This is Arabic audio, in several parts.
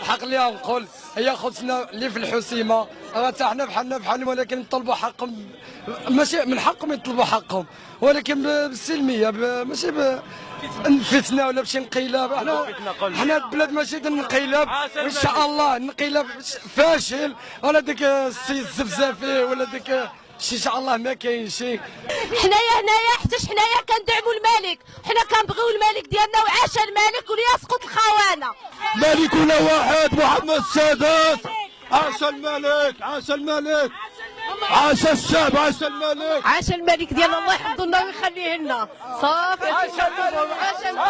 الحق اللي نقول هي خوتنا اللي في الحسيمه حتى حنا بحالهم، ولكن نطلبوا حقهم، ماشي من حقهم يطلبوا حقهم، ولكن بالسلميه ماشي فتنه ولا بشي انقلاب. حنا البلاد ماشي انقلاب، ان شاء الله انقلاب فاشل ولا ديك السي الزفزافي ولا ديك شي ان شاء الله ما كاين شي. هنايا حتى حنايا كندعموا الملك، حنا كنبغيو الملك ديالنا وعاش الملك وليسقط الخونه. ملكنا واحد محمد السادس. عاش الملك، عاش الملك، عاش الشعب، عاش الملك، عاش الملك ديالنا الله يحفظه لنا ويخليه لنا. صافي عاش الملك، عاش الملك،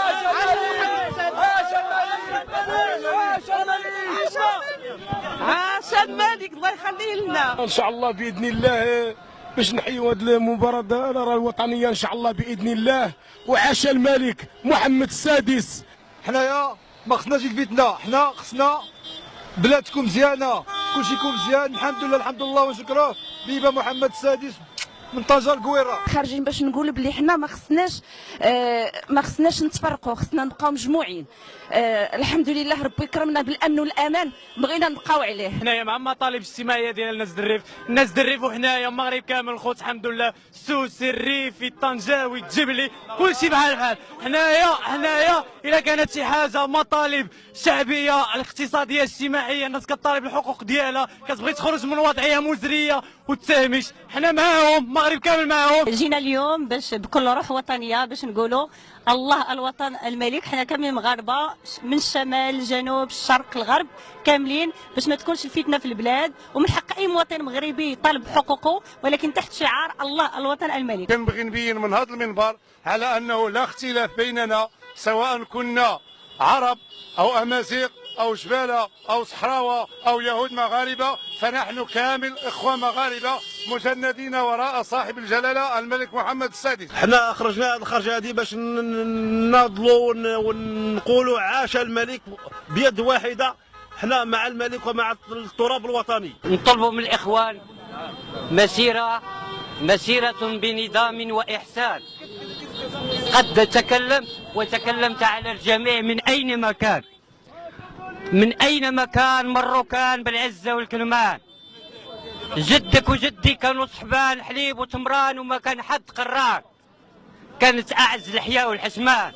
عاش الملك الله يخليه لنا. ان شاء الله باذن الله باش نحيوا هذه المباراه الوطنيه ان شاء الله باذن الله. وعاش الملك محمد السادس. حنايا ما خصناش الفتنه، حنا خصنا بلادكم مزيانه، كلشي يكون مزيان. الحمد لله الحمد لله ونشكروه بيبا محمد السادس من طنجة القويره. خارجين باش نقول بلي حنا ما خصناش نتفرقوا، خصنا نبقاو مجموعين. الحمد لله ربي كرمنا بالامن والامان، بغينا نبقاو عليه. حنايا مع المطالب الاجتماعيه ديال الناس الريف وحنايا المغرب كامل الخوت الحمد لله، السوسي الريفي الطنجاوي الجبلي كلشي بحال حنايا الا كانت شي حاجه مطالب شعبيه الاقتصاديه الاجتماعيه، الناس كطالب الحقوق ديالها، كتبغي تخرج من وضعيه مزريه وتساهمش، حنا معاهم، المغرب كامل معاهم. جينا اليوم باش بكل روح وطنيه باش نقولوا الله الوطن الملك. حنا كاملين مغاربه من الشمال الجنوب الشرق الغرب كاملين، باش ما تكونش الفتنه في البلاد، ومن حق اي مواطن مغربي يطالب بحقوقه، ولكن تحت شعار الله الوطن الملك. كنبغي نبين من هذا المنبر على انه لا اختلاف بيننا، سواء كنا عرب او امازيغ او جباله او صحراوه او يهود مغاربه، فنحن كامل اخوه مغاربه مسندين وراء صاحب الجلاله الملك محمد السادس. حنا خرجنا هذه الخرجه هذه باش نناضلوا ونقولوا عاش الملك بيد واحده. حنا مع الملك ومع التراب الوطني. نطلبوا من الاخوان مسيره بنظام واحسان. قد تكلمت وتكلمت على الجميع من أين مكان مروا كان بالعزة والكلمان. جدك وجدي كانوا صحبان حليب وتمران، وما كان حد قران، كانت أعز الأحياء والحسمان.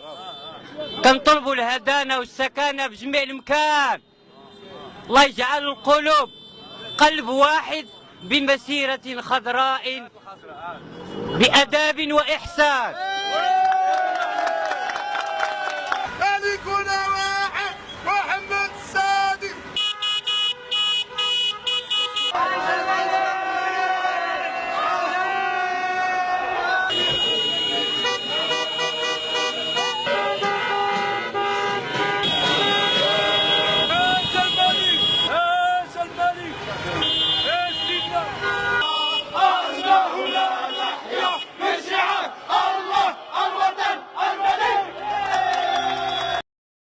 كنطلبوا الهدانة والسكانة بجميع المكان. الله يجعل القلوب قلب واحد بمسيرة خضراء بأداب وإحسان. ملكنا